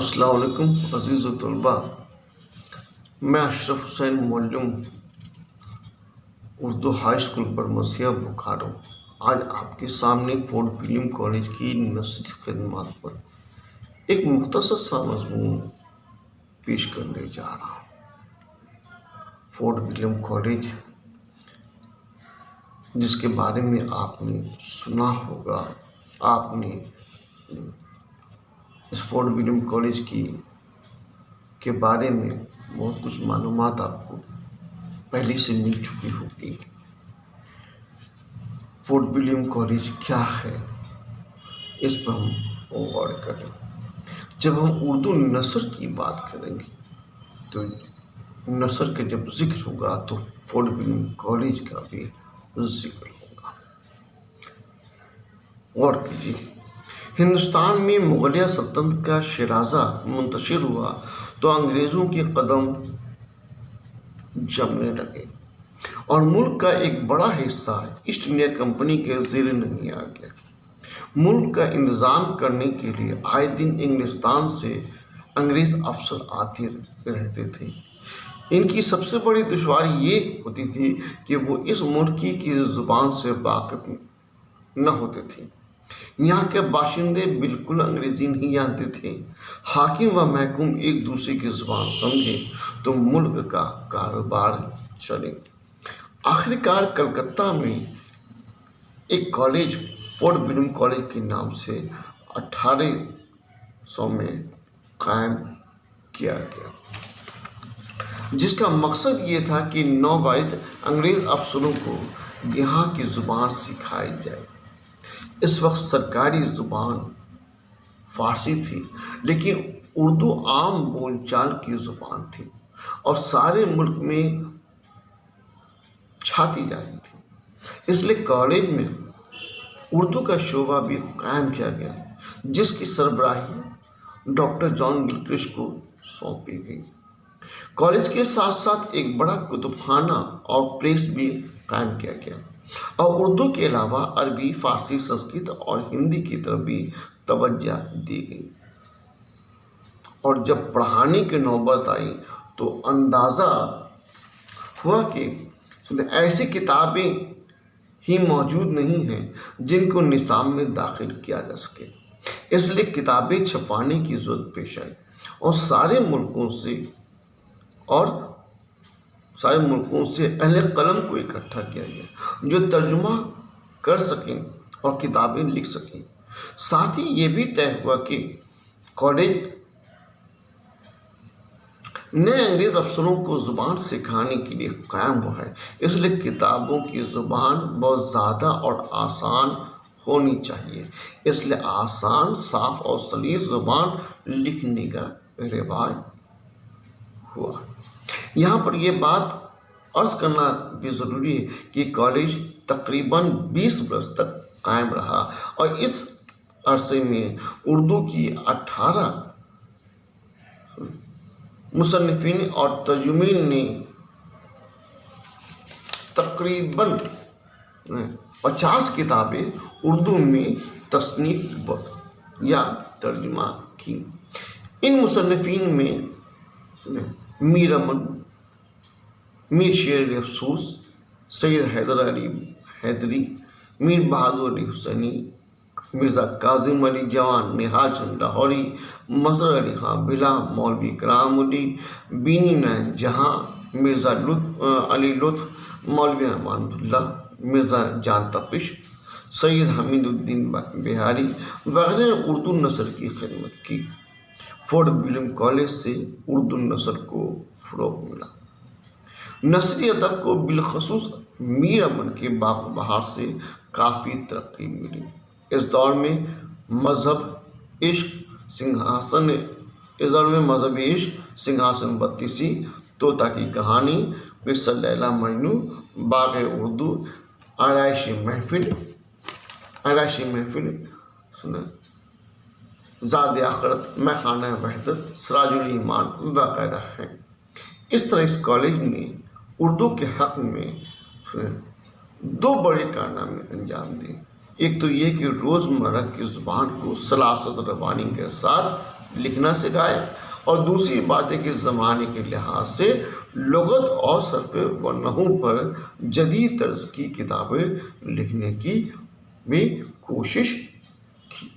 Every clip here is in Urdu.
السلام علیکم عزیز طلباء، میں اشرف حسین معلم اردو ہائی اسکول برمسیہ بوکارو آج آپ کے سامنے فورٹ ولیم کالج کی نثری خدمات پر ایک مختصر سا مضمون پیش کرنے جا رہا ہوں۔ فورٹ ولیم کالج جس کے بارے میں آپ نے سنا ہوگا، آپ نے اس فورٹ ولیم کالج کے بارے میں بہت کچھ معلومات آپ کو پہلے سے مل چکی ہوگی۔ فورٹ ولیم کالج کیا ہے، اس پر ہم غور کریں۔ جب ہم اردو نثر کی بات کریں گے تو نثر کا جب ذکر ہوگا تو فورٹ ولیم کالج کا بھی ذکر ہوگا۔ غور کیجیے، ہندوستان میں مغلیہ سلطنت کا شیرازہ منتشر ہوا تو انگریزوں کے قدم جمنے لگے اور ملک کا ایک بڑا حصہ ایسٹ انڈیا کمپنی کے زیر نگیں آ گیا۔ ملک کا انتظام کرنے کے لیے آئے دن انگلستان سے انگریز افسر آتے رہتے تھے۔ ان کی سب سے بڑی دشواری یہ ہوتی تھی کہ وہ اس ملک کی زبان سے واقف نہ ہوتے تھے۔ یہاں کے باشندے بالکل انگریزی نہیں جانتے تھے۔ حاکم و محکوم ایک دوسرے کی زبان سمجھے تو ملک کا کاروبار چلے۔ آخرکار کلکتہ میں ایک کالج فورٹ ولیم کالج کے نام سے 1800 میں قائم کیا گیا، جس کا مقصد یہ تھا کہ نوآباد انگریز افسروں کو یہاں کی زبان سکھائی جائے۔ اس وقت سرکاری زبان فارسی تھی، لیکن اردو عام بول چال کی زبان تھی اور سارے ملک میں چھاتی جا رہی تھی۔ اس لیے کالج میں اردو کا شعبہ بھی قائم کیا گیا، جس کی سربراہی ڈاکٹر جان گلکرسٹ کو سونپی گئی۔ کالج کے ساتھ ساتھ ایک بڑا کتب خانہ اور پریس بھی قائم کیا گیا اور اردو کے علاوہ عربی، فارسی، سنسکرت اور ہندی کی طرف بھی توجہ دی گئی۔ اور جب پڑھانے کی نوبت آئی تو اندازہ ہوا کہ ایسی کتابیں ہی موجود نہیں ہیں جن کو نصاب میں داخل کیا جا سکے۔ اس لیے کتابیں چھپوانے کی ضرورت پیش آئی اور سارے ملکوں سے اہل قلم کو اکٹھا کیا گیا جو ترجمہ کر سکیں اور کتابیں لکھ سکیں۔ ساتھ ہی یہ بھی طے ہوا کہ کالج نئے انگریز افسروں کو زبان سکھانے کے لیے قائم ہوا ہے، اس لیے کتابوں کی زبان بہت زیادہ اور آسان ہونی چاہیے۔ اس لیے آسان، صاف اور سلیس زبان لکھنے کا رواج ہوا۔ یہاں پر یہ بات عرض کرنا بھی ضروری ہے کہ کالج تقریباً 20 برس تک قائم رہا اور اس عرصے میں اردو کی 18 مصنفین اور ترجمین نے تقریباً 50 کتابیں اردو میں تصنیف یا ترجمہ کی۔ ان مصنفین میں میر امن، میر شیر علی افسوس، سید حیدر علی حیدری، میر بہادر علی حسینی، مرزا کاظم علی جوان، نہال چند لاہوری، مظہر علی خان بلا، مولوی کرام علی بینی نائن جہاں، مرزا علی لطف، مولوی امان اللہ، مرزا جان تپش، سید حمید الدین بہاری وغیرہ نے اردو نثر کی خدمت کی۔ فورٹ ولیم کالج سے اردو نثر کو فروغ ملا۔ نثری ادب کو بالخصوص میر امن کے باغ و بہار سے کافی ترقی ملی۔ اس دور میں مذہب عشق سنگھاسن بتیسی، طوطا کی کہانی، قصہ لیلا مجنوں، باغ اردو، آرائشی محفل، زاد آخرت، میخانہ وحدت، سراج الایمان وغیرہ ہیں۔ اس طرح اس کالج نے اردو کے حق میں 2 بڑے کارنامے انجام دیے۔ ایک تو یہ کہ روزمرہ کی زبان کو سلاست روانی کے ساتھ لکھنا سکھائے، اور دوسری بات ہے کہ زمانے کے لحاظ سے لغت اور صرف و نحو پر جدید طرز کی کتابیں لکھنے کی بھی کوشش کی۔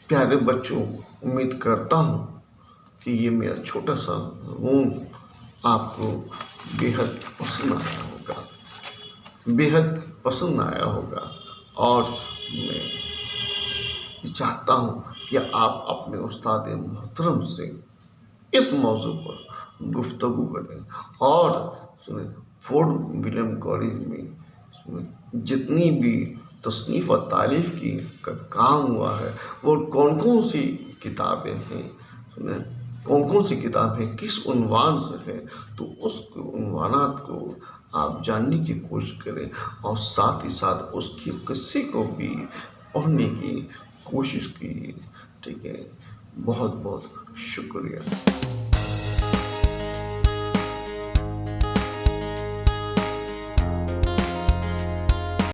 پیارے بچوں، امید کرتا ہوں کہ یہ میرا چھوٹا سا مضمون آپ کو بیحد پسند آیا ہوگا، بیحد پسند آیا ہوگا، اور میں چاہتا ہوں کہ آپ اپنے استاد محترم سے اس موضوع پر گفتگو کریں، اور فورٹ ولیم کالج میں جتنی بھی تصنیف اور تالیف کی کا کام ہوا ہے، وہ کون کون سی کتابیں ہیں، کون کون سی کتابیں کس عنوان سے ہیں، تو اس عنوانات کو آپ جاننے کی کوشش کریں، اور ساتھ ہی ساتھ اس کی قصے کو بھی پڑھنے کی کوشش کی۔ ٹھیک ہے، بہت بہت شکریہ۔